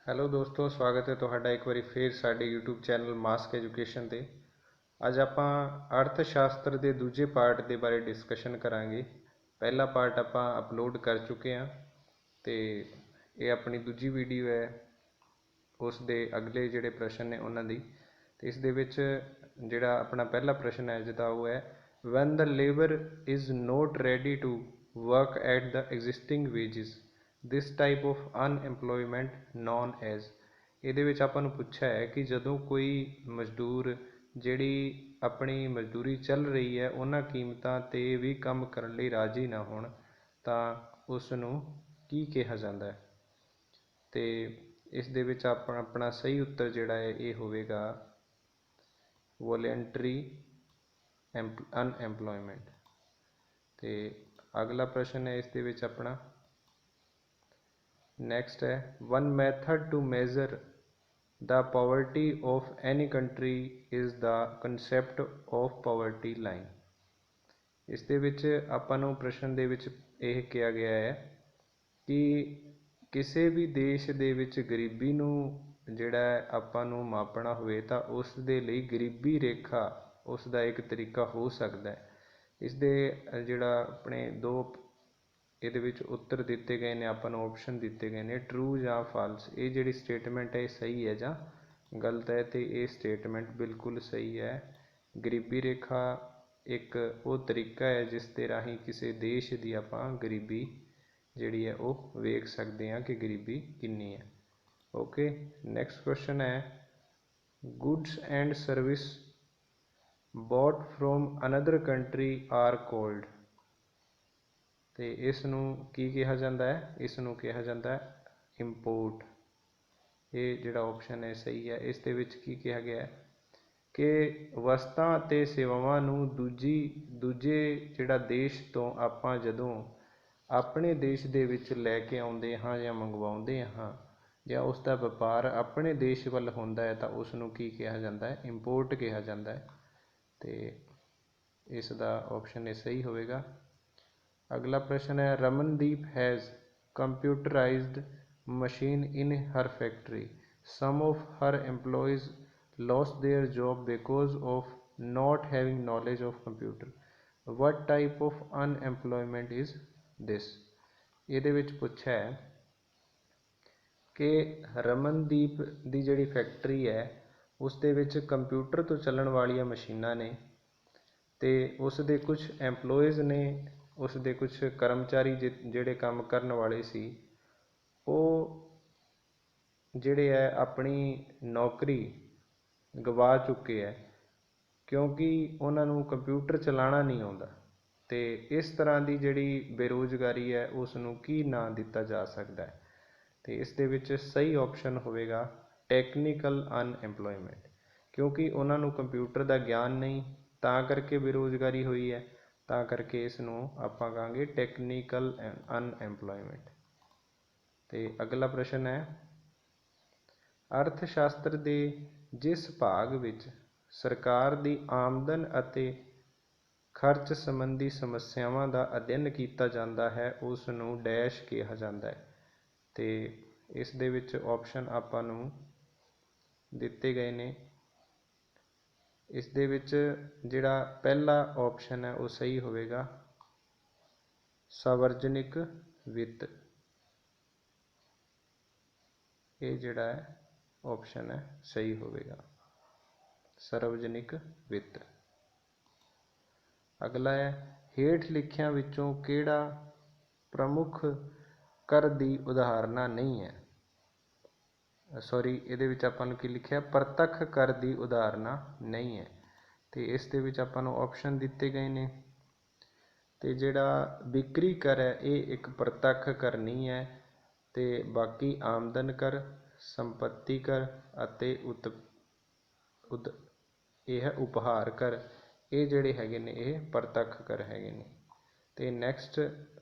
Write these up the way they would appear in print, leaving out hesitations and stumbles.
Hello ਦੋਸਤੋ, ਸਵਾਗਤ ਹੈ ਤੁਹਾਡਾ ਇੱਕ ਵਾਰੀ ਫੇਰ ਸਾਡੇ YouTube ਚੈਨਲ ਮਾਸਕ ਐਜੂਕੇਸ਼ਨ ਤੇ। ਅੱਜ ਆਪਾਂ ਅਰਥ ਸ਼ਾਸਤਰ ਦੇ ਦੂਜੇ ਪਾਰਟ ਦੇ ਬਾਰੇ ਡਿਸਕਸ਼ਨ ਕਰਾਂਗੇ। ਪਹਿਲਾ ਪਾਰਟ ਆਪਾਂ ਅਪਲੋਡ ਕਰ ਚੁੱਕੇ ਹਾਂ ਤੇ ਇਹ ਆਪਣੀ ਦੂਜੀ ਵੀਡੀਓ ਹੈ ਉਸ ਦੇ ਅਗਲੇ ਜਿਹੜੇ ਪ੍ਰਸ਼ਨ ਨੇ ਉਹਨਾਂ ਦੀ। ਤੇ ਇਸ ਦੇ ਵਿੱਚ ਜਿਹੜਾ ਆਪਣਾ ਪਹਿਲਾ ਪ੍ਰਸ਼ਨ ਹੈ ਜਿਹਦਾ ਉਹ ਹੈ when the labor is not ready to work at the existing wages this type of unemployment known as। ਇਹਦੇ ਵਿੱਚ ਆਪਾਂ ਨੂੰ ਪੁੱਛਿਆ ਹੈ ਕਿ ਜਦੋਂ ਕੋਈ ਮਜ਼ਦੂਰ ਜਿਹੜੀ ਆਪਣੀ ਮਜ਼ਦੂਰੀ ਚੱਲ ਰਹੀ ਹੈ ਉਹਨਾਂ ਕੀਮਤਾਂ 'ਤੇ ਵੀ ਕੰਮ ਕਰਨ ਲਈ ਰਾਜ਼ੀ ਨਾ ਹੋਣ ਤਾਂ ਉਸ ਨੂੰ ਕੀ ਕਿਹਾ ਜਾਂਦਾ ਹੈ। ਤੇ ਇਸ ਦੇ ਵਿੱਚ ਆਪਣਾ ਸਹੀ ਉੱਤਰ ਜਿਹੜਾ ਹੈ ਇਹ ਹੋਵੇਗਾ ਵੋਲੰਟਰੀ ਅਨਐਮਪਲੋਇਮੈਂਟ। ਤੇ ਅਗਲਾ ਪ੍ਰਸ਼ਨ ਹੈ ਇਸ ਦੇ ਵਿੱਚ ਆਪਣਾ ਨੈਕਸਟ ਹੈ one method to measure the poverty of any country is the concept of poverty line। ਇਸ ਦੇ ਵਿੱਚ ਆਪਾਂ ਨੂੰ ਪ੍ਰਸ਼ਨ ਦੇ ਵਿੱਚ ਇਹ ਕਿਹਾ ਗਿਆ ਹੈ ਕਿ ਕਿਸੇ ਵੀ ਦੇਸ਼ ਦੇ ਵਿੱਚ ਗਰੀਬੀ ਨੂੰ ਜਿਹੜਾ ਆਪਾਂ ਨੂੰ ਮਾਪਣਾ ਹੋਵੇ ਤਾਂ ਉਸ ਦੇ ਲਈ ਗਰੀਬੀ ਰੇਖਾ ਉਸ ਦਾ ਇੱਕ ਤਰੀਕਾ ਹੋ ਸਕਦਾ ਹੈ। ਇਸ ਦੇ ਜਿਹੜਾ ਆਪਣੇ ਦੋ ਇਹਦੇ ਵਿੱਚ ਉੱਤਰ ਦਿੱਤੇ ਗਏ ਨੇ, ਆਪਾਂ ਨੂੰ ਆਪਸ਼ਨ ਦਿੱਤੇ ਗਏ ਨੇ ਟਰੂ ਜਾਂ ਫਾਲਸ। ਇਹ ਜਿਹੜੀ ਸਟੇਟਮੈਂਟ ਹੈ ਇਹ ਸਹੀ ਹੈ ਜਾਂ ਗਲਤ ਹੈ, ਤੇ ਇਹ ਸਟੇਟਮੈਂਟ ਬਿਲਕੁਲ ਸਹੀ ਹੈ। ਗਰੀਬੀ ਰੇਖਾ ਇੱਕ ਉਹ ਤਰੀਕਾ ਹੈ ਜਿਸ ਦੇ ਰਾਹੀਂ ਕਿਸੇ ਦੇਸ਼ ਦੀ ਆਪਾਂ ਗਰੀਬੀ ਜਿਹੜੀ ਹੈ ਉਹ ਵੇਖ ਸਕਦੇ ਹਾਂ ਕਿ ਗਰੀਬੀ ਕਿੰਨੀ ਹੈ। ਓਕੇ, ਨੈਕਸਟ ਕੁਐਸਚਨ ਹੈ goods and service bought from another country are called. ਤੇ ਇਸ ਨੂੰ ਕੀ ਕਿਹਾ ਜਾਂਦਾ ਹੈ? ਇਸ ਨੂੰ ਕਿਹਾ ਜਾਂਦਾ ਹੈ ਇੰਪੋਰਟ। ਇਹ ਜਿਹੜਾ ਆਪਸ਼ਨ ਹੈ ਸਹੀ ਹੈ। ਇਸ ਦੇ ਵਿੱਚ ਕੀ ਕਿਹਾ ਗਿਆ ਹੈ ਕਿ ਵਸਤਾਂ ਅਤੇ ਸੇਵਾਵਾਂ ਨੂੰ ਦੂਜੇ ਜਿਹੜਾ ਦੇਸ਼ ਤੋਂ ਆਪਾਂ ਜਦੋਂ ਆਪਣੇ ਦੇਸ਼ ਦੇ ਵਿੱਚ ਲੈ ਕੇ ਆਉਂਦੇ ਹਾਂ ਜਾਂ ਮੰਗਵਾਉਂਦੇ ਹਾਂ ਜਾਂ ਉਸ ਦਾ ਵਪਾਰ ਆਪਣੇ ਦੇਸ਼ ਵੱਲ ਹੁੰਦਾ ਹੈ ਤਾਂ ਉਸ ਨੂੰ ਕੀ ਕਿਹਾ ਜਾਂਦਾ ਹੈ? ਇੰਪੋਰਟ ਕਿਹਾ ਜਾਂਦਾ ਹੈ। ਤੇ ਇਸ ਦਾ ਆਪਸ਼ਨ ਇਹ ਸਹੀ ਹੋਵੇਗਾ। ਅਗਲਾ ਪ੍ਰਸ਼ਨ ਹੈ Ramandeep has computerised machine in her factory some of her employees lost their job because of not having knowledge of computer what type of unemployment is this। ਇਹਦੇ ਵਿੱਚ ਪੁੱਛਿਆ ਹੈ ਕਿ ਰਮਨਦੀਪ ਦੀ ਜਿਹੜੀ ਫੈਕਟਰੀ ਹੈ ਉਸ ਦੇ ਵਿੱਚ ਕੰਪਿਊਟਰ ਤੋਂ ਚੱਲਣ ਵਾਲੀਆਂ ਮਸ਼ੀਨਾਂ ਨੇ ਤੇ ਉਸ ਦੇ ਕੁਝ ਐਮਪਲੋਈਜ਼ ਨੇ, ਉਸ ਦੇ ਕੁਝ ਕਰਮਚਾਰੀ ਜਿਹੜੇ ਕੰਮ ਕਰਨ ਵਾਲੇ ਸੀ ਉਹ ਜਿਹੜੇ ਹੈ ਆਪਣੀ ਨੌਕਰੀ ਗਵਾ ਚੁੱਕੇ ਹੈ ਕਿਉਂਕਿ ਉਹਨਾਂ ਨੂੰ ਕੰਪਿਊਟਰ ਚਲਾਉਣਾ ਨਹੀਂ ਆਉਂਦਾ। ਤੇ ਇਸ ਤਰ੍ਹਾਂ ਦੀ ਜਿਹੜੀ ਬੇਰੁਜ਼ਗਾਰੀ ਹੈ ਉਸ ਨੂੰ ਕੀ ਨਾਂ ਦਿੱਤਾ ਜਾ ਸਕਦਾ ਹੈ? ਤੇ ਇਸ ਦੇ ਵਿੱਚ ਸਹੀ ਆਪਸ਼ਨ ਹੋਵੇਗਾ ਟੈਕਨੀਕਲ ਅਨਐਮਪਲੋਇਮੈਂਟ, ਕਿਉਂਕਿ ਉਹਨਾਂ ਨੂੰ ਕੰਪਿਊਟਰ ਦਾ ਗਿਆਨ ਨਹੀਂ ਤਾਂ ਕਰਕੇ ਬੇਰੁਜ਼ਗਾਰੀ ਹੋਈ ਹੈ, ਤਾਂ ਕਰਕੇ ਇਸ ਨੂੰ ਆਪਾਂ ਕਹਾਂਗੇ ਟੈਕਨੀਕਲ ਅਨਐਮਪਲੋਇਮੈਂਟ। ਤੇ ਅਗਲਾ ਪ੍ਰਸ਼ਨ ਹੈ ਅਰਥ ਸ਼ਾਸਤਰ ਦੇ ਜਿਸ ਭਾਗ ਵਿੱਚ ਸਰਕਾਰ ਦੀ ਆਮਦਨ ਅਤੇ ਖਰਚ ਸੰਬੰਧੀ ਸਮੱਸਿਆਵਾਂ ਦਾ ਅਧਿਐਨ ਕੀਤਾ ਜਾਂਦਾ ਹੈ ਉਸ ਨੂੰ ਡੈਸ਼ ਕਿਹਾ ਜਾਂਦਾ ਹੈ। ਤੇ ਇਸ ਦੇ ਵਿੱਚ ਆਪਸ਼ਨ ਆਪਾਂ ਨੂੰ ਦਿੱਤੇ ਗਏ ਨੇ। ਇਸ ਦੇ ਵਿੱਚ ਜਿਹੜਾ ਪਹਿਲਾ ਆਪਸ਼ਨ ਹੈ ਉਹ ਸਹੀ ਹੋਵੇਗਾ ਸਾਵਰਜਨਿਕ ਵਿੱਤ। ਇਹ ਜਿਹੜਾ ਹੈ ਆਪਸ਼ਨ ਹੈ ਸਹੀ ਹੋਵੇਗਾ ਸਰਵਜਨਿਕ ਵਿੱਤ। ਅਗਲਾ ਹੈ ਹੇਠ ਲਿਖਿਆਂ ਵਿੱਚੋਂ ਕਿਹੜਾ ਪ੍ਰਮੁੱਖ ਕਰ ਦੀ ਉਦਾਹਰਣ ਨਹੀਂ ਹੈ? ਇਹਦੇ ਵਿੱਚ ਆਪਾਂ ਨੂੰ ਕੀ ਲਿਖਿਆ? ਪ੍ਰਤੱਖ ਕਰ ਦੀ ਉਦਾਹਰਣ ਨਹੀਂ ਹੈ। ਤੇ ਇਸ ਦੇ ਵਿੱਚ ਆਪਾਂ ਨੂੰ ਆਪਸ਼ਨ ਦਿੱਤੇ ਗਏ ਨੇ। ਤੇ ਜਿਹੜਾ ਵਿਕਰੀ ਕਰ ਹੈ ਇਹ ਇੱਕ ਪ੍ਰਤੱਖ ਕਰ ਨਹੀਂ ਹੈ, ਤੇ ਬਾਕੀ ਆਮਦਨ ਕਰ, ਸੰਪੱਤੀ ਕਰ ਅਤੇ ਇਹ ਹੈ ਉਪਹਾਰ ਕਰ, ਇਹ ਜਿਹੜੇ ਹੈਗੇ ਨੇ ਇਹ ਪ੍ਰਤੱਖ ਕਰ ਹੈਗੇ ਨੇ। ਤੇ ਨੈਕਸਟ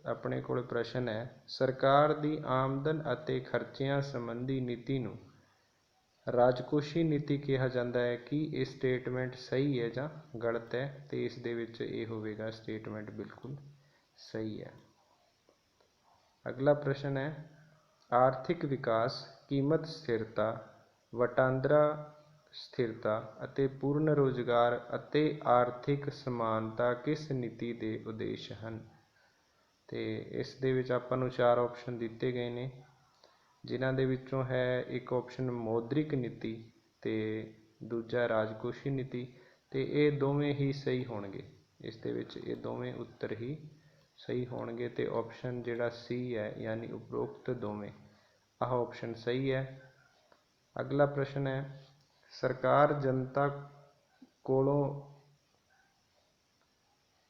ਆਪਣੇ ਕੋਲ ਪ੍ਰਸ਼ਨ ਹੈ ਸਰਕਾਰ ਦੀ ਆਮਦਨ ਅਤੇ ਖਰਚਿਆਂ ਸੰਬੰਧੀ ਨੀਤੀ ਨੂੰ ਰਾਜਕੋਸ਼ੀ ਨੀਤੀ ਕਿਹਾ ਜਾਂਦਾ ਹੈ। ਕੀ ਇਹ ਸਟੇਟਮੈਂਟ ਸਹੀ ਹੈ ਜਾਂ ਗਲਤ ਹੈ? ਤੇ ਇਸ ਦੇ ਵਿੱਚ ਇਹ ਹੋਵੇਗਾ ਸਟੇਟਮੈਂਟ ਬਿਲਕੁਲ ਸਹੀ ਹੈ। ਅਗਲਾ ਪ੍ਰਸ਼ਨ ਹੈ ਆਰਥਿਕ ਵਿਕਾਸ, ਕੀਮਤ ਸਥਿਰਤਾ, ਵਟਾਂਦਰਾ ਸਥਿਰਤਾ ਅਤੇ ਪੂਰਨ ਰੁਜ਼ਗਾਰ ਅਤੇ ਆਰਥਿਕ ਸਮਾਨਤਾ ਕਿਸ ਨੀਤੀ ਦੇ ਉਦੇਸ਼ ਹਨ? ਤੇ ਇਸ ਦੇ ਵਿੱਚ ਆਪਾਂ ਨੂੰ 4 ਆਪਸ਼ਨ ਦਿੱਤੇ ਗਏ ਨੇ, ਜਿਨ੍ਹਾਂ ਦੇ ਵਿੱਚੋਂ ਹੈ ਇੱਕ ਆਪਸ਼ਨ ਮੌਦਰਿਕ ਨੀਤੀ ਤੇ ਦੂਜਾ ਰਾਜਕੋਸ਼ੀ ਨੀਤੀ, ਤੇ ਇਹ ਦੋਵੇਂ ਹੀ ਸਹੀ ਹੋਣਗੇ। ਇਸ ਦੇ ਵਿੱਚ ਇਹ ਦੋਵੇਂ ਉੱਤਰ ਹੀ ਸਹੀ ਹੋਣਗੇ ਤੇ ਆਪਸ਼ਨ ਜਿਹੜਾ ਸੀ ਹੈ ਯਾਨੀ ਉਪਰੋਕਤ ਦੋਵੇਂ, ਆਹ ਆਪਸ਼ਨ ਸਹੀ ਹੈ। ਅਗਲਾ ਪ੍ਰਸ਼ਨ ਹੈ, ਸਰਕਾਰ ਜਨਤਾ ਕੋਲੋਂ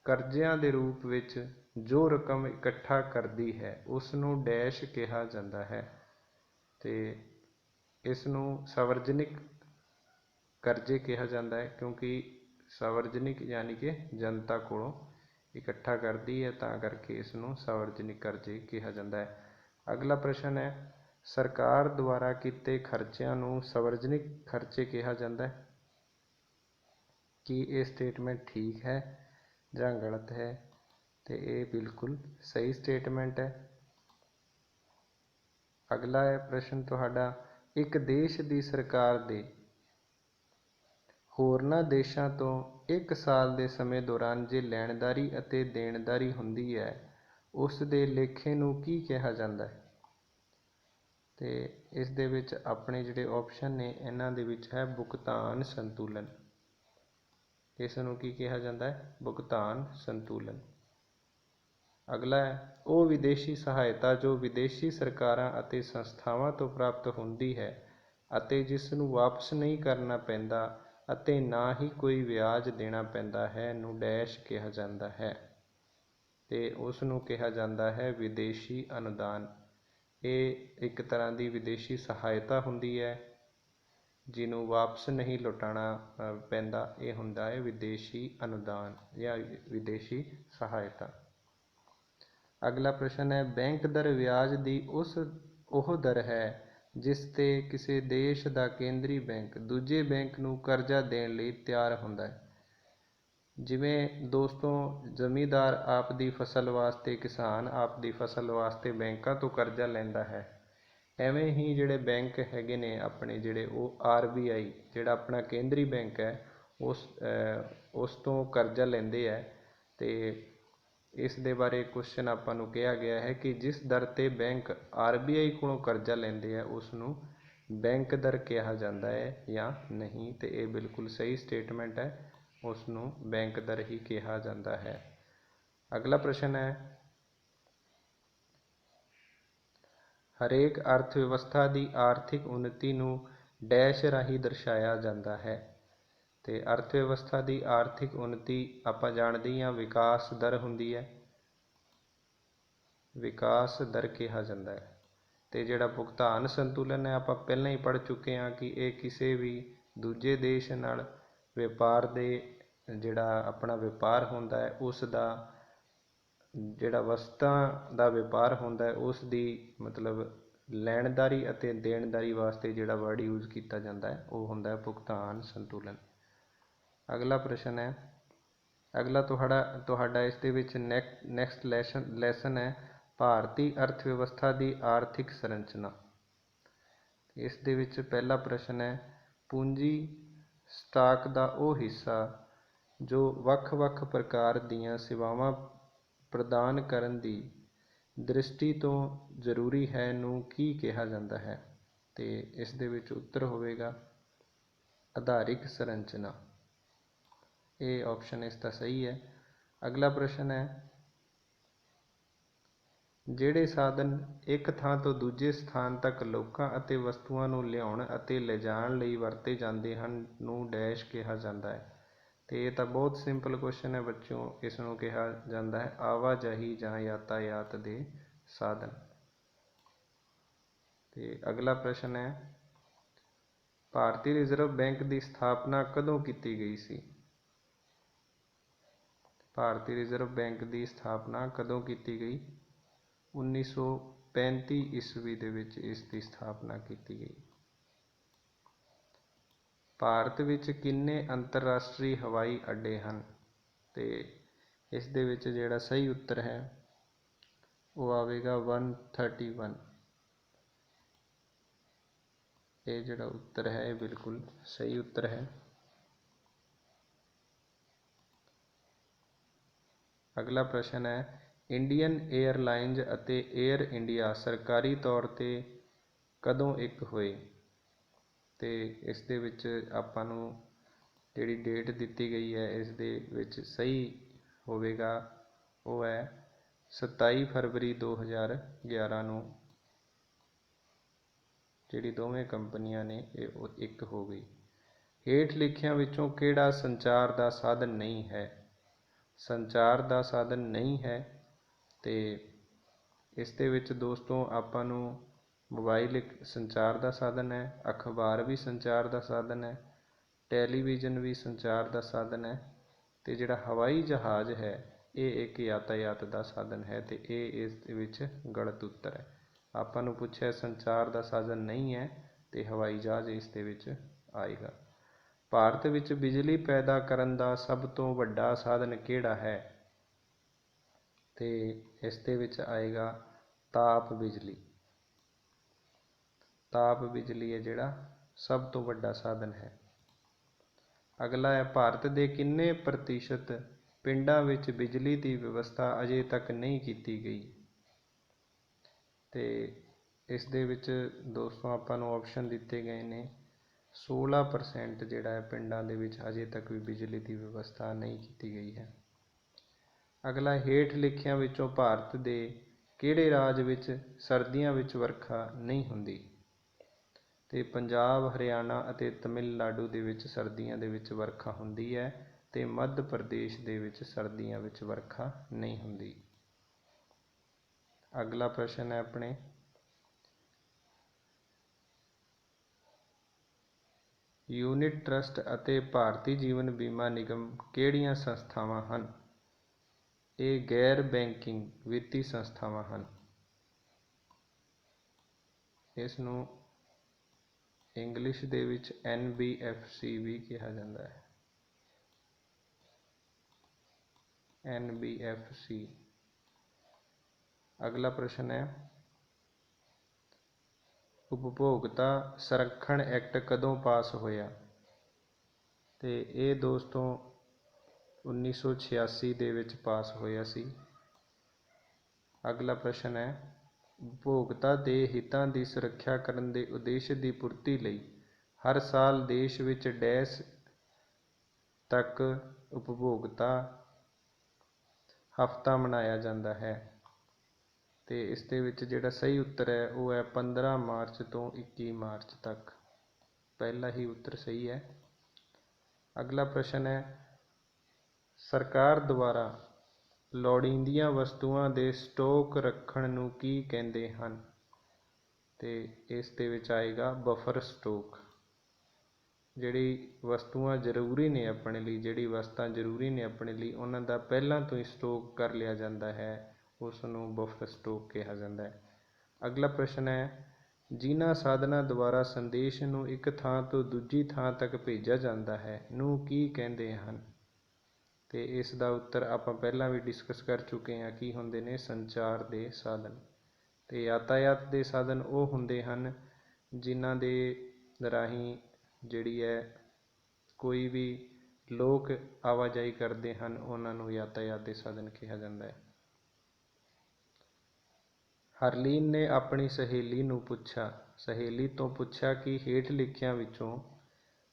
ਕਰਜ਼ਿਆਂ ਦੇ ਰੂਪ ਵਿੱਚ ਜੋ ਰਕਮ ਇਕੱਠਾ ਕਰਦੀ ਹੈ ਉਸ ਨੂੰ ਡੈਸ਼ ਕਿਹਾ ਜਾਂਦਾ ਹੈ? ਤੇ ਇਸ ਨੂੰ ਸਾਰਵਜਨਿਕ ਕਰਜ਼ੇ ਕਿਹਾ ਜਾਂਦਾ ਹੈ, ਕਿਉਂਕਿ ਸਾਰਵਜਨਿਕ ਯਾਨੀ ਕਿ ਜਨਤਾ ਕੋਲੋਂ ਇਕੱਠਾ ਕਰਦੀ ਹੈ, ਤਾਂ ਕਰਕੇ ਇਸ ਨੂੰ ਸਾਰਵਜਨਿਕ ਕਰਜ਼ੇ ਕਿਹਾ ਜਾਂਦਾ ਹੈ। ਅਗਲਾ ਪ੍ਰਸ਼ਨ ਹੈ, ਸਰਕਾਰ ਦੁਆਰਾ ਕੀਤੇ ਖਰਚਿਆਂ ਨੂੰ ਸਾਰਵਜਨਿਕ ਖਰਚੇ ਕਿਹਾ ਜਾਂਦਾ ਹੈ? ਕੀ ਇਹ ਸਟੇਟਮੈਂਟ ਠੀਕ ਹੈ ਜਾਂ ਗਲਤ ਹੈ? ਤੇ ਇਹ ਬਿਲਕੁਲ ਸਹੀ ਸਟੇਟਮੈਂਟ ਹੈ। ਅਗਲਾ ਹੈ ਪ੍ਰਸ਼ਨ ਤੁਹਾਡਾ, ਇੱਕ ਦੇਸ਼ ਦੀ ਸਰਕਾਰ ਦੇ ਹੋਰਨਾਂ ਦੇਸ਼ਾਂ ਤੋਂ 1 ਸਾਲ ਦੇ ਸਮੇਂ ਦੌਰਾਨ ਜੇ ਲੈਣਦਾਰੀ ਅਤੇ ਦੇਣਦਾਰੀ ਹੁੰਦੀ ਹੈ ਉਸ ਦੇ ਲੇਖੇ ਨੂੰ ਕੀ ਕਿਹਾ ਜਾਂਦਾ ਹੈ? ਤੇ ਇਸ ਦੇ ਵਿੱਚ ਆਪਣੇ ਜਿਹੜੇ ਆਪਸ਼ਨ ਨੇ ਇਹਨਾਂ ਦੇ ਵਿੱਚ ਹੈ ਭੁਗਤਾਨ ਸੰਤੁਲਨ। ਇਸ ਨੂੰ ਕੀ ਕਿਹਾ ਜਾਂਦਾ ਹੈ? ਭੁਗਤਾਨ ਸੰਤੁਲਨ। ਅਗਲਾ ਹੈ, ਉਹ ਵਿਦੇਸ਼ੀ ਸਹਾਇਤਾ ਜੋ ਵਿਦੇਸ਼ੀ ਸਰਕਾਰਾਂ ਅਤੇ ਸੰਸਥਾਵਾਂ ਤੋਂ ਪ੍ਰਾਪਤ ਹੁੰਦੀ ਹੈ ਅਤੇ ਜਿਸ ਨੂੰ ਵਾਪਸ ਨਹੀਂ ਕਰਨਾ ਪੈਂਦਾ ਅਤੇ ਨਾ ਹੀ ਕੋਈ ਵਿਆਜ ਦੇਣਾ ਪੈਂਦਾ ਹੈ ਨੂੰ ਡੈਸ਼ ਕਿਹਾ ਜਾਂਦਾ ਹੈ? ਤੇ ਉਸ ਨੂੰ ਕਿਹਾ ਜਾਂਦਾ ਹੈ ਵਿਦੇਸ਼ੀ ਅਨੁਦਾਨ। ਇਹ ਇੱਕ ਤਰ੍ਹਾਂ ਦੀ ਵਿਦੇਸ਼ੀ ਸਹਾਇਤਾ ਹੁੰਦੀ ਹੈ ਜਿਹਨੂੰ ਵਾਪਸ ਨਹੀਂ ਲੁਟਾਉਣਾ ਪੈਂਦਾ, ਇਹ ਹੁੰਦਾ ਹੈ ਵਿਦੇਸ਼ੀ ਅਨੁਦਾਨ ਜਾਂ ਵਿਦੇਸ਼ੀ ਸਹਾਇਤਾ। ਅਗਲਾ ਪ੍ਰਸ਼ਨ ਹੈ, ਬੈਂਕ ਦਰ ਵਿਆਜ ਦੀ ਉਹ ਦਰ ਹੈ ਜਿਸ ਤੇ ਕਿਸੇ ਦੇਸ਼ ਦਾ ਕੇਂਦਰੀ ਬੈਂਕ ਦੂਜੇ ਬੈਂਕ ਨੂੰ ਕਰਜ਼ਾ ਦੇਣ ਲਈ ਤਿਆਰ ਹੁੰਦਾ ਹੈ। ਜਿਵੇਂ ਦੋਸਤੋ ਜ਼ਮੀਂਦਾਰ ਆਪ ਦੀ ਫਸਲ ਵਾਸਤੇ, ਕਿਸਾਨ ਆਪ ਦੀ ਫਸਲ ਵਾਸਤੇ ਬੈਂਕਾਂ ਤੋਂ ਕਰਜ਼ਾ ਲੈਂਦਾ ਹੈ, ਐਵੇਂ ਹੀ ਜਿਹੜੇ ਬੈਂਕ ਹੈਗੇ ਨੇ ਆਪਣੇ ਜਿਹੜੇ ਉਹ RBI ਜਿਹੜਾ ਆਪਣਾ ਕੇਂਦਰੀ ਬੈਂਕ ਹੈ ਉਸ ਤੋਂ ਕਰਜ਼ਾ ਲੈਂਦੇ ਹੈ। ਤੇ ਇਸ ਦੇ ਬਾਰੇ ਕੁਐਸਚਨ ਆਪਾਂ ਨੂੰ ਕਿਹਾ ਗਿਆ ਹੈ ਕਿ ਜਿਸ ਦਰ ਤੇ ਬੈਂਕ RBI ਕੋਲੋਂ ਕਰਜ਼ਾ ਲੈਂਦੇ ਆ ਉਸ ਨੂੰ ਬੈਂਕ ਦਰ ਕਿਹਾ ਜਾਂਦਾ ਹੈ ਜਾਂ ਨਹੀਂ? ਤੇ ਇਹ ਬਿਲਕੁਲ ਸਹੀ ਸਟੇਟਮੈਂਟ ਹੈ, ਉਸ ਨੂੰ ਬੈਂਕ ਦਰ ਹੀ ਕਿਹਾ ਜਾਂਦਾ ਹੈ। ਅਗਲਾ ਪ੍ਰਸ਼ਨ ਹੈ, ਹਰੇਕ ਅਰਥ ਵਿਵਸਥਾ ਦੀ ਆਰਥਿਕ ਉન્નਤੀ ਨੂੰ ਡੈਸ਼ ਰਾਹੀਂ ਦਰਸਾਇਆ ਜਾਂਦਾ ਹੈ? ਤੇ ਅਰਥ ਵਿਵਸਥਾ ਦੀ ਆਰਥਿਕ ਉન્નਤੀ ਆਪਾਂ ਜਾਣਦੇ ਹਾਂ ਵਿਕਾਸ ਦਰ ਹੁੰਦੀ ਹੈ, ਵਿਕਾਸ ਦਰ ਕਿਹਾ ਜਾਂਦਾ ਹੈ। ਤੇ ਜਿਹੜਾ ਭੁਗਤਾਨ ਸੰਤੁਲਨ ਹੈ ਆਪਾਂ ਪਹਿਲਾਂ ਹੀ ਪੜ੍ਹ ਚੁੱਕੇ ਹਾਂ ਕਿ ਇਹ ਕਿਸੇ ਵੀ ਦੂਜੇ ਦੇਸ਼ ਨਾਲ ਵਪਾਰ ਦੇ ਜਿਹੜਾ ਆਪਣਾ ਵਪਾਰ ਹੁੰਦਾ ਹੈ ਉਸ ਦਾ ਜਿਹੜਾ ਵਸਤਾਂ ਦਾ ਵਪਾਰ ਹੁੰਦਾ ਹੈ ਉਸ ਦੀ ਮਤਲਬ ਲੈਣਦਾਰੀ ਅਤੇ ਦੇਣਦਾਰੀ ਵਾਸਤੇ ਜਿਹੜਾ ਵਰਡ ਯੂਜ਼ ਕੀਤਾ ਜਾਂਦਾ ਹੈ ਉਹ ਹੁੰਦਾ ਹੈ ਭੁਗਤਾਨ ਸੰਤੁਲਨ। ਅਗਲਾ ਪ੍ਰਸ਼ਨ ਹੈ, ਅਗਲਾ ਤੁਹਾਡਾ ਇਸ ਦੇ ਵਿੱਚ ਨੈਕਸਟ ਲੈਸਨ ਹੈ ਭਾਰਤੀ ਅਰਥ ਵਿਵਸਥਾ ਦੀ ਆਰਥਿਕ ਸੰਰਚਨਾ। ਇਸ ਦੇ ਵਿੱਚ ਪਹਿਲਾ ਪ੍ਰਸ਼ਨ ਹੈ, ਪੂੰਜੀ ਸਟਾਕ ਦਾ ਉਹ ਹਿੱਸਾ ਜੋ ਵੱਖ-ਵੱਖ ਪ੍ਰਕਾਰ ਦੀਆਂ ਸੇਵਾਵਾਂ ਪ੍ਰਦਾਨ ਕਰਨ ਦੀ ਦ੍ਰਿਸ਼ਟੀ ਤੋਂ ਜ਼ਰੂਰੀ ਹੈ ਨੂੰ ਕੀ ਕਿਹਾ ਜਾਂਦਾ ਹੈ? ਤੇ ਇਸ ਦੇ ਵਿੱਚ ਉੱਤਰ ਹੋਵੇਗਾ ਆਧਾਰਿਕ ਸੰਰਚਨਾ। ਇਹ ਆਪਸ਼ਨ ਇਸ ਦਾ ਸਹੀ ਹੈ। ਅਗਲਾ ਪ੍ਰਸ਼ਨ ਹੈ, ਜਿਹੜੇ ਸਾਧਨ ਇੱਕ ਥਾਂ ਤੋਂ ਦੂਜੇ ਸਥਾਨ ਤੱਕ ਲੋਕਾਂ ਅਤੇ ਵਸਤੂਆਂ ਨੂੰ ਲਿਆਉਣ ਅਤੇ ਲਿਜਾਣ ਲਈ ਵਰਤੇ ਜਾਂਦੇ ਹਨ ਨੂੰ ਡੈਸ਼ ਕਿਹਾ ਜਾਂਦਾ ਹੈ? ਤੇ ਇਹ ਤਾਂ ਬਹੁਤ ਸਿੰਪਲ ਕੁਐਸਚਨ ਹੈ ਬੱਚਿਓ, ਇਸ ਨੂੰ ਕਿਹਾ ਜਾਂਦਾ ਹੈ ਆਵਾਜਾਈ ਜਾਂ ਯਾਤਾਯਾਤ ਦੇ ਸਾਧਨ। ਤੇ ਅਗਲਾ ਪ੍ਰਸ਼ਨ ਹੈ, ਭਾਰਤੀ ਰਿਜ਼ਰਵ ਬੈਂਕ ਦੀ ਸਥਾਪਨਾ ਕਦੋਂ ਕੀਤੀ ਗਈ ਸੀ? ਭਾਰਤੀ ਰਿਜ਼ਰਵ ਬੈਂਕ ਦੀ ਸਥਾਪਨਾ ਕਦੋਂ ਕੀਤੀ ਗਈ? 1935 ਈਸਵੀ ਦੇ ਵਿੱਚ ਇਸ ਦੀ ਸਥਾਪਨਾ ਕੀਤੀ ਗਈ। ਭਾਰਤ ਵਿੱਚ ਕਿੰਨੇ ਅੰਤਰਰਾਸ਼ਟਰੀ ਹਵਾਈ ਅੱਡੇ ਹਨ? ਤੇ ਇਸ ਦੇ ਵਿੱਚ ਜਿਹੜਾ ਸਹੀ ਉੱਤਰ ਹੈ ਉਹ ਆਵੇਗਾ 131। ਇਹ ਜਿਹੜਾ ਉੱਤਰ ਹੈ ਇਹ ਬਿਲਕੁਲ ਸਹੀ ਉੱਤਰ ਹੈ। ਅਗਲਾ ਪ੍ਰਸ਼ਨ ਹੈ, ਇੰਡੀਅਨ ਏਅਰਲਾਈਨਜ਼ ਅਤੇ ਏਅਰ ਇੰਡੀਆ ਸਰਕਾਰੀ ਤੌਰ 'ਤੇ ਕਦੋਂ ਇੱਕ ਹੋਏ? ਤੇ ਇਸ ਦੇ ਵਿੱਚ ਆਪਾਂ ਨੂੰ ਜਿਹੜੀ ਡੇਟ ਦਿੱਤੀ ਗਈ ਹੈ ਇਸ ਦੇ ਵਿੱਚ ਸਹੀ ਹੋਵੇਗਾ ਉਹ ਹੈ 27 ਫਰਵਰੀ 2011 ਨੂੰ ਜਿਹੜੀ ਦੋਵੇਂ ਕੰਪਨੀਆਂ ਨੇ ਇਹ ਇੱਕ ਹੋ ਗਈ। ਹੇਠ ਲਿਖਿਆਂ ਵਿੱਚੋਂ ਕਿਹੜਾ ਸੰਚਾਰ ਦਾ ਸਾਧਨ ਨਹੀਂ ਹੈ? ਸੰਚਾਰ ਦਾ ਸਾਧਨ ਨਹੀਂ ਹੈ ਤੇ ਇਸ ਦੇ ਵਿੱਚ ਦੋਸਤੋ ਆਪਾਂ ਨੂੰ ਮੋਬਾਈਲ ਇੱਕ ਸੰਚਾਰ ਦਾ ਸਾਧਨ ਹੈ, ਅਖਬਾਰ ਵੀ ਸੰਚਾਰ ਦਾ ਸਾਧਨ ਹੈ, ਟੈਲੀਵਿਜ਼ਨ ਵੀ ਸੰਚਾਰ ਦਾ ਸਾਧਨ ਹੈ ਤੇ ਜਿਹੜਾ ਹਵਾਈ ਜਹਾਜ਼ ਹੈ ਇਹ ਇੱਕ ਯਾਤਾਯਾਤ ਦਾ ਸਾਧਨ ਹੈ ਤੇ ਇਹ ਇਸ ਦੇ ਵਿੱਚ ਗਲਤ ਉੱਤਰ ਹੈ। ਆਪਾਂ ਨੂੰ ਪੁੱਛਿਆ ਸੰਚਾਰ ਦਾ ਸਾਧਨ ਨਹੀਂ ਹੈ ਤੇ ਹਵਾਈ ਜਹਾਜ਼ ਇਸ ਦੇ ਵਿੱਚ ਆਏਗਾ। ਭਾਰਤ ਵਿੱਚ ਬਿਜਲੀ ਪੈਦਾ ਕਰਨ ਦਾ ਸਭ ਤੋਂ ਵੱਡਾ ਸਾਧਨ ਕਿਹੜਾ ਹੈ? ਤੇ ਇਸ ਦੇ ਵਿੱਚ ਆਏਗਾ ਤਾਪ ਬਿਜਲੀ। ਤਾਪ ਬਿਜਲੀ ਹੈ ਜਿਹੜਾ ਸਭ ਤੋਂ ਵੱਡਾ ਸਾਧਨ ਹੈ। ਅਗਲਾ ਹੈ, ਭਾਰਤ ਦੇ ਕਿੰਨੇ ਪ੍ਰਤੀਸ਼ਤ ਪਿੰਡਾਂ ਵਿੱਚ ਬਿਜਲੀ ਦੀ ਵਿਵਸਥਾ ਅਜੇ ਤੱਕ ਨਹੀਂ ਕੀਤੀ ਗਈ? ਤੇ ਇਸ ਦੇ ਵਿੱਚ ਦੋਸਤੋ ਆਪਾਂ ਨੂੰ ਆਪਸ਼ਨ ਦਿੱਤੇ ਗਏ ਨੇ 16% ਜਿਹੜਾ ਹੈ ਪਿੰਡਾਂ ਦੇ ਵਿੱਚ ਅਜੇ ਤੱਕ ਵੀ ਬਿਜਲੀ ਦੀ ਵਿਵਸਥਾ ਨਹੀਂ ਕੀਤੀ ਗਈ ਹੈ। ਅਗਲਾ, ਹੇਠ ਲਿਖਿਆਂ ਵਿੱਚੋਂ ਭਾਰਤ ਦੇ ਕਿਹੜੇ ਰਾਜ ਵਿੱਚ ਸਰਦੀਆਂ ਵਿੱਚ ਵਰਖਾ ਨਹੀਂ ਹੁੰਦੀ? ਤੇ ਪੰਜਾਬ, ਹਰਿਆਣਾ ਅਤੇ ਤਮਿਲਨਾਡੂ ਦੇ ਵਿੱਚ ਸਰਦੀਆਂ ਦੇ ਵਿੱਚ ਵਰਖਾ ਹੁੰਦੀ ਹੈ ਤੇ ਮੱਧ ਪ੍ਰਦੇਸ਼ ਦੇ ਵਿੱਚ ਸਰਦੀਆਂ ਵਿੱਚ ਵਰਖਾ ਨਹੀਂ ਹੁੰਦੀ। ਅਗਲਾ ਪ੍ਰਸ਼ਨ ਹੈ ਆਪਣੇ, ਯੂਨਿਟ ਟਰਸਟ ਅਤੇ ਭਾਰਤੀ ਜੀਵਨ ਬੀਮਾ ਨਿਗਮ ਕਿਹੜੀਆਂ ਸੰਸਥਾਵਾਂ ਹਨ? ਇਹ ਗੈਰ ਬੈਂਕਿੰਗ ਵਿੱਤੀ ਸੰਸਥਾਵਾਂ ਹਨ। ਇਸ ਨੂੰ ਇੰਗਲਿਸ਼ ਦੇ ਵਿੱਚ NBFC ਵੀ ਕਿਹਾ ਜਾਂਦਾ ਹੈ। NBFC। ਅਗਲਾ ਪ੍ਰਸ਼ਨ ਹੈ, ਉਪਭੋਗਤਾ ਸੰਰਖਣ ਐਕਟ ਕਦੋਂ ਪਾਸ ਹੋਇਆ? ਤੇ ਇਹ ਦੋਸਤੋ 1986 ਦੇ ਵਿੱਚ ਪਾਸ ਹੋਇਆ ਸੀ। ਅਗਲਾ ਪ੍ਰਸ਼ਨ ਹੈ, ਉਪਭੋਗਤਾ ਦੇ ਹਿੱਤਾਂ ਦੀ ਸੁਰੱਖਿਆ ਕਰਨ ਦੇ ਉਦੇਸ਼ ਦੀ ਪੂਰਤੀ ਲਈ ਹਰ ਸਾਲ ਦੇਸ਼ ਵਿੱਚ ਡੈਸ਼ ਤੱਕ ਉਪਭੋਗਤਾ ਹਫ਼ਤਾ ਮਨਾਇਆ ਜਾਂਦਾ ਹੈ? ਤੇ ਇਸ ਦੇ ਵਿੱਚ ਜਿਹੜਾ ਸਹੀ ਉੱਤਰ ਹੈ ਉਹ ਹੈ 15 ਮਾਰਚ ਤੋਂ 21 ਮਾਰਚ ਤੱਕ। ਪਹਿਲਾ ਹੀ ਉੱਤਰ ਸਹੀ ਹੈ। ਅਗਲਾ ਪ੍ਰਸ਼ਨ ਹੈ, ਸਰਕਾਰ ਦੁਆਰਾ ਲੋੜੀਂਦੀਆਂ ਵਸਤੂਆਂ ਦੇ ਸਟਾਕ ਰੱਖਣ ਨੂੰ ਕੀ ਕਹਿੰਦੇ ਹਨ? ਤੇ ਇਸ ਦੇ ਵਿੱਚ ਆਏਗਾ ਬਫਰ ਸਟਾਕ। ਜਿਹੜੀ ਵਸਤੂਆਂ ਜ਼ਰੂਰੀ ਨੇ ਆਪਣੇ ਲਈ, ਜਿਹੜੀ ਵਸਤਾਂ ਜ਼ਰੂਰੀ ਨੇ ਆਪਣੇ ਲਈ ਉਹਨਾਂ ਦਾ ਪਹਿਲਾਂ ਤੋਂ ਹੀ ਸਟਾਕ ਕਰ ਲਿਆ ਜਾਂਦਾ ਹੈ, ਉਸ ਨੂੰ ਬਫਰ ਸਟਾਕ ਕਿਹਾ ਜਾਂਦਾ ਹੈ। ਅਗਲਾ ਪ੍ਰਸ਼ਨ ਹੈ, ਜਿਨ੍ਹਾਂ ਸਾਧਨਾਂ ਦੁਆਰਾ ਸੰਦੇਸ਼ ਨੂੰ ਇੱਕ ਥਾਂ ਤੋਂ ਦੂਜੀ ਥਾਂ ਤੱਕ ਭੇਜਿਆ ਜਾਂਦਾ ਹੈ ਨੂੰ ਕੀ ਕਹਿੰਦੇ ਹਨ? ਤੇ ਇਸ ਦਾ ਉੱਤਰ ਆਪਾਂ ਪਹਿਲਾਂ ਵੀ ਡਿਸਕਸ ਕਰ ਚੁੱਕੇ ਹਾਂ, ਕੀ ਹੁੰਦੇ ਨੇ? ਸੰਚਾਰ ਦੇ ਸਾਧਨ। ਤੇ ਯਾਤਾਯਾਤ ਦੇ ਸਾਧਨ ਉਹ ਹੁੰਦੇ ਹਨ ਜਿਨ੍ਹਾਂ ਦੇ ਰਾਹੀਂ ਜਿਹੜੀ ਹੈ ਕੋਈ ਵੀ ਲੋਕ ਆਵਾਜਾਈ ਕਰਦੇ ਹਨ, ਉਹਨਾਂ ਨੂੰ ਯਾਤਾਯਾਤ ਦੇ ਸਾਧਨ ਕਿਹਾ ਜਾਂਦਾ ਹੈ। ਹਰਲੀਨ ਨੇ ਆਪਣੀ ਸਹੇਲੀ ਤੋਂ ਪੁੱਛਿਆ ਕਿ ਹੇਠ ਲਿਖਿਆਂ ਵਿੱਚੋਂ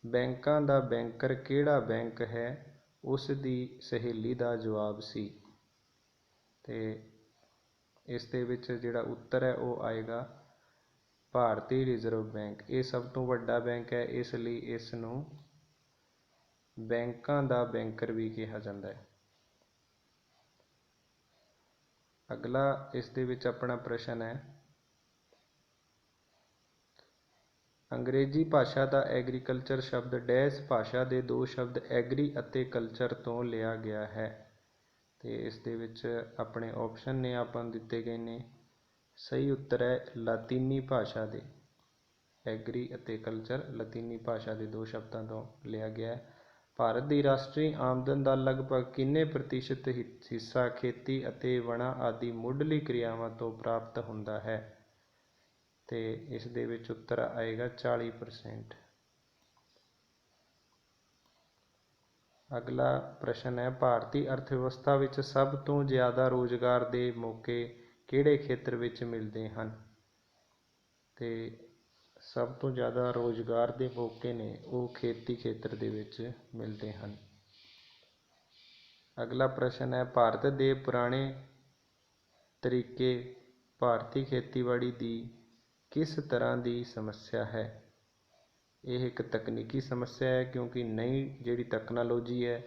ਬੈਂਕਾਂ ਦਾ ਬੈਂਕਰ ਕਿਹੜਾ ਬੈਂਕ ਹੈ? ਉਸ ਦੀ ਸਹੇਲੀ ਦਾ ਜਵਾਬ ਸੀ। ਤੇ ਇਸ ਦੇ ਵਿੱਚ ਜਿਹੜਾ ਉੱਤਰ ਹੈ ਉਹ ਆਏਗਾ ਭਾਰਤੀ ਰਿਜ਼ਰਵ ਬੈਂਕ। ਇਹ ਸਭ ਤੋਂ ਵੱਡਾ ਬੈਂਕ ਹੈ, ਇਸ ਲਈ ਇਸ ਨੂੰ ਬੈਂਕਾਂ ਦਾ ਬੈਂਕਰ ਵੀ ਕਿਹਾ ਜਾਂਦਾ ਹੈ। ਅਗਲਾ ਇਸ ਦੇ ਵਿੱਚ ਆਪਣਾ ਪ੍ਰਸ਼ਨ ਹੈ, ਅੰਗਰੇਜ਼ੀ ਭਾਸ਼ਾ ਦਾ ਐਗਰੀਕਲਚਰ ਸ਼ਬਦ ਡੈਸ਼ ਭਾਸ਼ਾ ਦੇ ਦੋ ਸ਼ਬਦ ਐਗਰੀ ਅਤੇ ਕਲਚਰ ਤੋਂ ਲਿਆ ਗਿਆ ਹੈ? ਤੇ ਇਸ ਦੇ ਵਿੱਚ ਆਪਣੇ ਆਪਸ਼ਨ ਨੇ ਆਪਾਂ ਨੂੰ ਦਿੱਤੇ ਗਏ ਨੇ। ਸਹੀ ਉੱਤਰ ਹੈ ਲਾਤੀਨੀ ਭਾਸ਼ਾ ਦੇ। ਐਗਰੀ ਅਤੇ ਕਲਚਰ ਲਾਤੀਨੀ ਭਾਸ਼ਾ ਦੇ ਦੋ ਸ਼ਬਦਾਂ ਤੋਂ ਲਿਆ ਗਿਆ ਹੈ। ਭਾਰਤ ਦੀ ਰਾਸ਼ਟਰੀ ਆਮਦਨ ਦਾ ਲਗਭਗ ਕਿੰਨੇ ਪ੍ਰਤੀਸ਼ਤ ਹਿੱਸਾ ਖੇਤੀ ਅਤੇ ਵਣਾਂ ਆਦਿ ਮੁੱਢਲੀ ਕਿਰਿਆਵਾਂ ਤੋਂ ਪ੍ਰਾਪਤ ਹੁੰਦਾ ਹੈ? ਤੇ ਇਸ ਦੇ ਵਿੱਚ ਉੱਤਰ ਆਏਗਾ 40%। ਅਗਲਾ ਪ੍ਰਸ਼ਨ ਹੈ, ਭਾਰਤੀ ਅਰਥ-ਵਿਵਸਥਾ ਵਿੱਚ ਸਭ ਤੋਂ ਜ਼ਿਆਦਾ ਰੁਜ਼ਗਾਰ ਦੇ ਮੌਕੇ ਕਿਹੜੇ ਖੇਤਰ ਵਿੱਚ ਮਿਲਦੇ ਹਨ? ਤੇ ਸਭ ਤੋਂ ਜ਼ਿਆਦਾ ਰੁਜ਼ਗਾਰ ਦੇ ਮੌਕੇ ਨੇ ਉਹ ਖੇਤੀ ਖੇਤਰ ਦੇ ਵਿੱਚ ਮਿਲਦੇ ਹਨ। ਅਗਲਾ ਪ੍ਰਸ਼ਨ ਹੈ, ਭਾਰਤ ਦੇ ਪੁਰਾਣੇ ਤਰੀਕੇ ਭਾਰਤੀ ਖੇਤੀਬਾੜੀ ਦੀ ਕਿਸ ਤਰ੍ਹਾਂ ਦੀ ਸਮੱਸਿਆ ਹੈ? ਇਹ ਇੱਕ ਤਕਨੀਕੀ ਸਮੱਸਿਆ ਹੈ, ਕਿਉਂਕਿ ਨਈ ਜਿਹੜੀ ਟੈਕਨੋਲੋਜੀ ਹੈ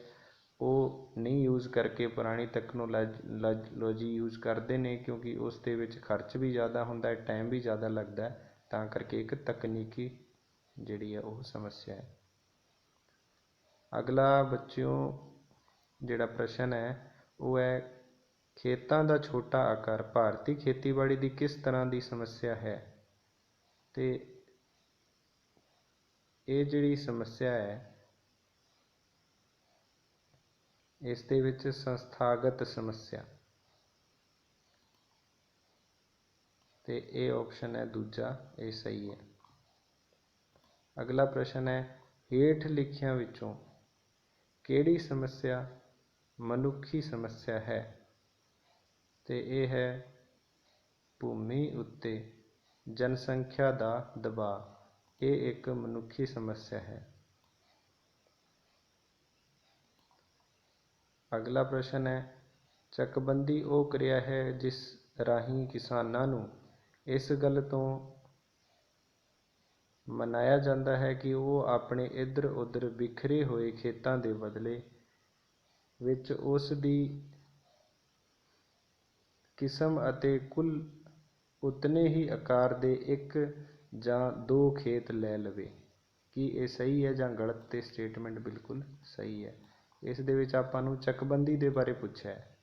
ਉਹ ਨਹੀਂ ਯੂਜ਼ ਕਰਕੇ ਪੁਰਾਣੀ ਟੈਕਨੋਲੋਜੀ ਯੂਜ਼ ਕਰਦੇ ਨੇ, ਕਿਉਂਕਿ ਉਸ ਦੇ ਵਿੱਚ ਖਰਚ ਵੀ ਜ਼ਿਆਦਾ ਹੁੰਦਾ ਹੈ, ਟਾਈਮ ਵੀ ਜ਼ਿਆਦਾ ਲੱਗਦਾ ਹੈ, ਤਾਂ ਕਰਕੇ ਇੱਕ ਤਕਨੀਕੀ ਜਿਹੜੀ ਹੈ ਉਹ ਸਮੱਸਿਆ ਹੈ। ਅਗਲਾ ਬੱਚਿਓ ਜਿਹੜਾ ਪ੍ਰਸ਼ਨ ਹੈ ਉਹ ਹੈ, ਖੇਤਾਂ ਦਾ ਛੋਟਾ ਆਕਾਰ ਭਾਰਤੀ ਖੇਤੀਬਾੜੀ ਦੀ ਕਿਸ ਤਰ੍ਹਾਂ ਦੀ ਸਮੱਸਿਆ ਹੈ? ਤੇ ਇਹ ਜਿਹੜੀ ਸਮੱਸਿਆ ਹੈ ਇਸ ਦੇ ਵਿੱਚ ਸੰਸਥਾਗਤ ਸਮੱਸਿਆ, ਤੇ ਇਹ ਆਪਸ਼ਨ ਹੈ ਦੂਜਾ, ਇਹ ਸਹੀ ਹੈ। ਅਗਲਾ ਪ੍ਰਸ਼ਨ ਹੈ, ਹੇਠ ਲਿਖਿਆਂ ਵਿੱਚੋਂ ਕਿਹੜੀ ਸਮੱਸਿਆ ਮਨੁੱਖੀ ਸਮੱਸਿਆ ਹੈ? ਤੇ ਇਹ ਹੈ ਭੂਮੀ ਉੱਤੇ ਜਨਸੰਖਿਆ ਦਾ ਦਬਾਅ, ਇਹ ਇੱਕ ਮਨੁੱਖੀ ਸਮੱਸਿਆ ਹੈ। ਅਗਲਾ ਪ੍ਰਸ਼ਨ ਹੈ, ਚੱਕਬੰਦੀ ਉਹ ਕਿਰਿਆ ਹੈ ਜਿਸ ਰਾਹੀਂ ਕਿਸਾਨਾਂ ਨੂੰ ਇਸ ਗੱਲ ਤੋਂ ਮਨਾਇਆ ਜਾਂਦਾ ਹੈ ਕਿ ਉਹ ਆਪਣੇ ਇੱਧਰ ਉੱਧਰ ਬਿਖਰੇ ਹੋਏ ਖੇਤਾਂ ਦੇ ਬਦਲੇ ਵਿੱਚ ਉਸ ਦੀ ਕਿਸਮ ਅਤੇ ਕੁੱਲ ਉਤਨੇ ਹੀ ਆਕਾਰ ਦੇ ਇੱਕ ਜਾਂ ਦੋ ਖੇਤ ਲੈ ਲਵੇ। ਕੀ ਇਹ ਸਹੀ ਹੈ ਜਾਂ ਗਲਤ? ਤੇ ਸਟੇਟਮੈਂਟ ਬਿਲਕੁਲ ਸਹੀ ਹੈ। ਇਸ ਦੇ ਵਿੱਚ ਆਪਾਂ ਨੂੰ ਚੱਕਬੰਦੀ ਦੇ ਬਾਰੇ ਪੁੱਛਿਆ ਹੈ।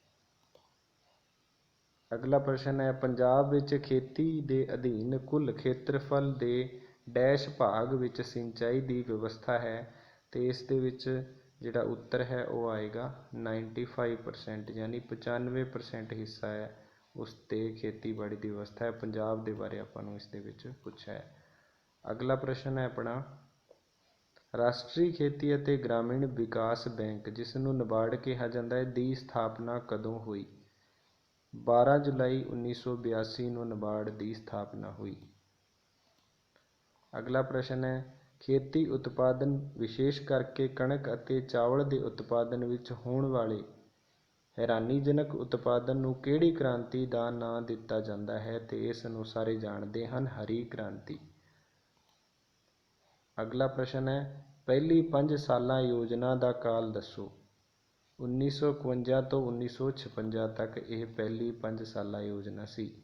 ਅਗਲਾ ਪ੍ਰਸ਼ਨ ਹੈ, ਪੰਜਾਬ ਵਿੱਚ ਖੇਤੀ ਦੇ ਅਧੀਨ ਕੁੱਲ ਖੇਤਰਫਲ ਦੇ ਡੈਸ਼ ਭਾਗ ਵਿੱਚ ਸਿੰਚਾਈ ਦੀ ਵਿਵਸਥਾ ਹੈ? ਤੇ ਇਸ ਦੇ ਵਿੱਚ ਜਿਹੜਾ ਉੱਤਰ ਹੈ ਉਹ ਆਏਗਾ 95%, ਯਾਨੀ 95% ਹਿੱਸਾ ਹੈ ਉਸ 'ਤੇ ਖੇਤੀਬਾੜੀ ਦੀ ਵਿਵਸਥਾ ਹੈ। ਪੰਜਾਬ ਦੇ ਬਾਰੇ ਆਪਾਂ ਨੂੰ ਇਸ ਦੇ ਵਿੱਚ ਪੁੱਛਿਆ ਹੈ। ਅਗਲਾ ਪ੍ਰਸ਼ਨ ਹੈ ਆਪਣਾ, ਰਾਸ਼ਟਰੀ ਖੇਤੀ ਅਤੇ ਗ੍ਰਾਮੀਣ ਵਿਕਾਸ ਬੈਂਕ, ਜਿਸ ਨੂੰ ਨਬਾਰਡ ਕਿਹਾ ਜਾਂਦਾ ਹੈ, ਦੀ ਸਥਾਪਨਾ ਕਦੋਂ ਹੋਈ? 12 ਜੁਲਾਈ 1982 ਨੂੰ ਨਬਾਰਡ ਦੀ ਸਥਾਪਨਾ ਹੋਈ। ਅਗਲਾ ਪ੍ਰਸ਼ਨ ਹੈ, ਖੇਤੀ ਉਤਪਾਦਨ ਵਿਸ਼ੇਸ਼ ਕਰਕੇ ਕਣਕ ਅਤੇ ਚਾਵਲ ਦੇ ਉਤਪਾਦਨ ਵਿੱਚ ਹੋਣ ਵਾਲੇ ਹੈਰਾਨੀਜਨਕ ਉਤਪਾਦਨ ਨੂੰ ਕਿਹੜੀ ਕ੍ਰਾਂਤੀ ਦਾ ਨਾਂ ਦਿੱਤਾ ਜਾਂਦਾ ਹੈ? ਤੇ ਇਸ ਨੂੰ ਸਾਰੇ ਜਾਣਦੇ ਹਨ, ਹਰੀ ਕ੍ਰਾਂਤੀ। ਅਗਲਾ ਪ੍ਰਸ਼ਨ ਹੈ, ਪਹਿਲੀ 5 ਸਾਲਾ ਯੋਜਨਾ ਦਾ ਕਾਲ ਦੱਸੋ। 1951 ਤੋਂ 1956 ਤੱਕ ਇਹ ਪਹਿਲੀ 5 ਸਾਲਾ ਯੋਜਨਾ ਸੀ।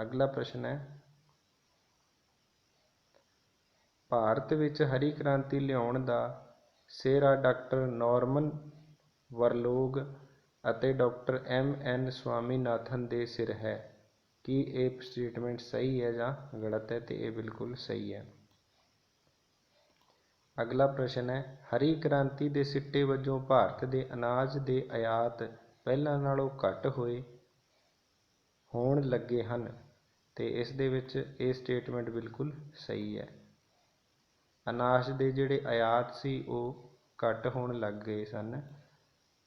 ਅਗਲਾ ਪ੍ਰਸ਼ਨ ਹੈ, ਭਾਰਤ ਵਿੱਚ ਹਰੀ ਕ੍ਰਾਂਤੀ ਲਿਆਉਣ ਦਾ ਸਿਹਰਾ ਡਾਕਟਰ ਨਾਰਮਨ ਬੋਰਲੌਗ ਅਤੇ ਡਾਕਟਰ M.N. ਸਵਾਮੀਨਾਥਨ ਦੇ ਸਿਰ ਹੈ। ਕੀ ਇਹ ਸਟੇਟਮੈਂਟ ਸਹੀ ਹੈ ਜਾਂ ਗਲਤ ਹੈ? ਤੇ ਇਹ ਬਿਲਕੁਲ ਸਹੀ ਹੈ। ਅਗਲਾ ਪ੍ਰਸ਼ਨ ਹੈ, ਹਰੀ ਕ੍ਰਾਂਤੀ ਦੇ ਸਿੱਟੇ ਵਜੋਂ ਭਾਰਤ ਦੇ ਅਨਾਜ ਦੇ ਆਯਾਤ ਪਹਿਲਾਂ ਨਾਲੋਂ ਘੱਟ ਹੋਣ ਲੱਗੇ ਹਨ। ਤੇ ਇਸ ਦੇ ਵਿੱਚ ਇਹ ਸਟੇਟਮੈਂਟ ਬਿਲਕੁਲ ਸਹੀ ਹੈ। ਅਨਾਜ ਦੇ ਜਿਹੜੇ ਆਯਾਤ ਸੀ ਉਹ ਘੱਟ ਹੋਣ ਲੱਗ ਗਏ ਸਨ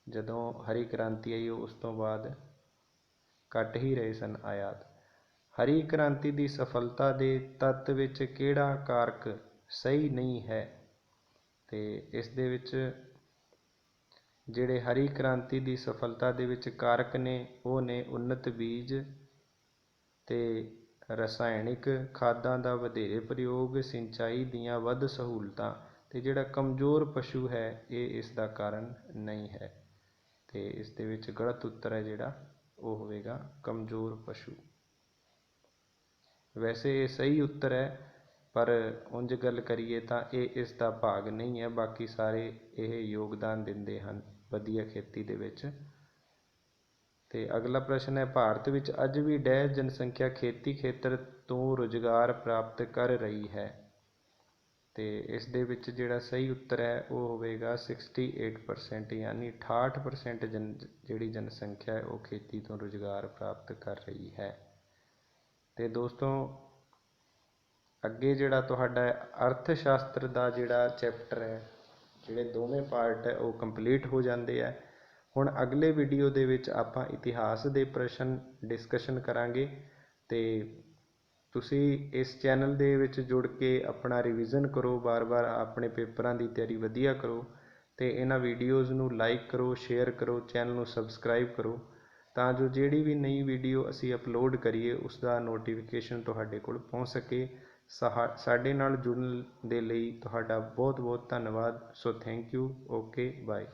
ਜਦੋਂ ਹਰੀ ਕ੍ਰਾਂਤੀ ਆਈ, ਉਸ ਤੋਂ ਬਾਅਦ ਘੱਟ ਹੀ ਰਹੇ ਸਨ ਆਯਾਤ। ਹਰੀ ਕ੍ਰਾਂਤੀ ਦੀ ਸਫਲਤਾ ਦੇ ਤੱਤ ਵਿੱਚ ਕਿਹੜਾ ਕਾਰਕ ਸਹੀ ਨਹੀਂ ਹੈ? ਤੇ ਇਸ ਦੇ ਵਿੱਚ ਜਿਹੜੇ ਹਰੀ ਕ੍ਰਾਂਤੀ ਦੀ ਸਫਲਤਾ ਦੇ ਵਿੱਚ ਕਾਰਕ ਨੇ ਉਹ ਨੇ ਉੱਨਤ ਬੀਜ ਤੇ ਰਸਾਇਣਿਕ ਖਾਦਾਂ ਦਾ ਵਧੇਰੇ ਪ੍ਰਯੋਗ, ਸਿੰਚਾਈ ਦੀਆਂ ਵੱਧ ਸਹੂਲਤਾਂ, ਤੇ ਜਿਹੜਾ ਕਮਜ਼ੋਰ ਪਸ਼ੂ ਹੈ ਇਹ ਇਸ ਦਾ ਕਾਰਨ ਨਹੀਂ ਹੈ। ਤੇ ਇਸ ਦੇ ਵਿੱਚ ਗਲਤ ਉੱਤਰ ਹੈ ਜਿਹੜਾ ਉਹ ਹੋਵੇਗਾ ਕਮਜ਼ੋਰ ਪਸ਼ੂ। ਵੈਸੇ ਇਹ ਸਹੀ ਉੱਤਰ ਹੈ, ਪਰ ਉਂਝ ਗੱਲ ਕਰੀਏ ਤਾਂ ਇਹ ਇਸ ਦਾ ਭਾਗ ਨਹੀਂ ਹੈ, ਬਾਕੀ ਸਾਰੇ ਇਹ ਯੋਗਦਾਨ ਦਿੰਦੇ ਹਨ ਵਧੀਆ ਖੇਤੀ ਦੇ ਵਿੱਚ। ਤੇ ਅਗਲਾ ਪ੍ਰਸ਼ਨ ਹੈ, ਭਾਰਤ ਵਿੱਚ ਅੱਜ ਵੀ ਡੈਸ਼ ਜਨਸੰਖਿਆ ਖੇਤੀ ਖੇਤਰ ਤੋਂ ਰੁਜ਼ਗਾਰ ਪ੍ਰਾਪਤ ਕਰ ਰਹੀ ਹੈ? ਤੇ ਇਸ ਦੇ ਵਿੱਚ ਜਿਹੜਾ ਸਹੀ ਉੱਤਰ ਹੈ ਉਹ ਹੋਵੇਗਾ 68%, ਯਾਨੀ 68% ਜਿਹੜੀ ਜਨਸੰਖਿਆ ਹੈ ਉਹ ਖੇਤੀ ਤੋਂ ਰੁਜ਼ਗਾਰ ਪ੍ਰਾਪਤ ਕਰ ਰਹੀ ਹੈ। ਤੇ ਦੋਸਤੋ ਅੱਗੇ ਜਿਹੜਾ ਤੁਹਾਡਾ ਅਰਥ ਸ਼ਾਸਤਰ ਦਾ ਜਿਹੜਾ ਚੈਪਟਰ ਹੈ, ਜਿਹੜੇ ਦੋਵੇਂ ਪਾਰਟ ਹੈ ਉਹ ਕੰਪਲੀਟ ਹੋ ਜਾਂਦੇ ਆ। ਹੁਣ ਅਗਲੇ ਵੀਡੀਓ ਦੇ ਵਿੱਚ ਆਪਾਂ ਇਤਿਹਾਸ ਦੇ ਪ੍ਰਸ਼ਨ ਡਿਸਕਸ਼ਨ ਕਰਾਂਗੇ। ਤੇ ਤੁਸੀਂ ਇਸ ਚੈਨਲ ਦੇ ਵਿੱਚ ਜੁੜ ਕੇ ਆਪਣਾ ਰਿਵੀਜ਼ਨ ਕਰੋ, ਵਾਰ-ਵਾਰ ਆਪਣੇ ਪੇਪਰਾਂ ਦੀ ਤਿਆਰੀ ਵਧੀਆ ਕਰੋ ਤੇ ਇਹਨਾਂ ਵੀਡੀਓਜ਼ ਨੂੰ ਲਾਈਕ ਕਰੋ, ਸ਼ੇਅਰ ਕਰੋ, ਚੈਨਲ ਨੂੰ ਸਬਸਕ੍ਰਾਈਬ ਕਰੋ, ਤਾਂ ਜੋ ਜਿਹੜੀ ਵੀ ਨਈ ਵੀਡੀਓ ਅਸੀਂ ਅਪਲੋਡ ਕਰੀਏ ਉਸ ਦਾ ਨੋਟੀਫਿਕੇਸ਼ਨ ਤੁਹਾਡੇ ਕੋਲ ਪਹੁੰਚ ਸਕੇ। ਸਾਡੇ ਨਾਲ ਜੁੜਨ ਦੇ ਲਈ ਤੁਹਾਡਾ ਬਹੁਤ ਬਹੁਤ ਧੰਨਵਾਦ। So thank you. Okay bye.